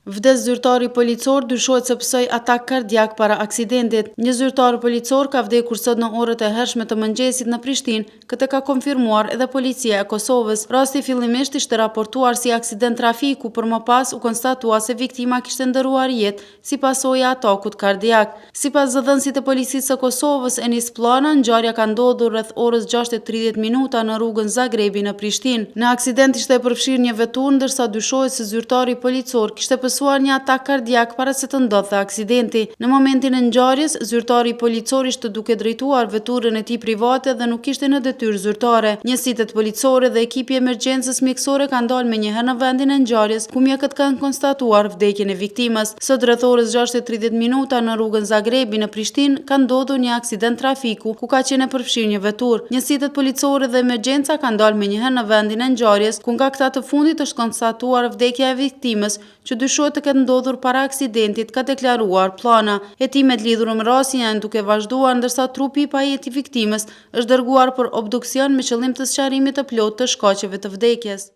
Vdes zyrtari policor, dyshohet se pësoj atak kardiak para aksidentit. Një zyrtar policor ka vdekur sot në orët e hershme të mëngjesit në Prishtinë, këtë ka konfirmuar edhe policia e Kosovës. Rasti fillimisht ishte raportuar si aksident trafiku, por më pas u konstatua se viktima kishte ndëruar jetë si pasojë e atakut kardiak. Sipas zëdhënësit e policisë së Kosovës, Enis Plana, ngjarja ka ndodhur rreth orës 6:30 minuta në rrugën Zagrebi në Prishtinë. Në aksident ishte përfshirë një vetur, ndërsa dyshohet se zyrtari policor kishte pësuar një atak kardiak para se të ndodhte aksidenti. Në momentin e ngjarjes, zyrtari policor ishte duke drejtuar veturën e tij private dhe nuk ishte në detyrë zyrtare. Njësitet policore dhe ekipi emergjencës mjekësore kanë dalë menjëherë në vendin e ngjarjes, ku mjekët kanë konstatuar vdekjen e viktimës. Sot rreth orës 6:30 minuta në rrugën Zagrebi në Prishtinë ka ndodhur një aksident trafiku ku ka qenë përfshirë një vetur. Njësitet policore dhe emergjenca kanë dalë menjëherë në vendin e ngjarjes, ku nga këta të fundit është konstatuar vdekja e viktimës, që dyshohet të ketë ndodhur para aksidentit, ka deklaruar Plana. Hetimet lidhur me rastin janë duke vazhduar, ndërsa trupi i pajisë i viktimës është dërguar për obduksion me qëllim të sqarimit të plotë të shkaqeve të vdekjes.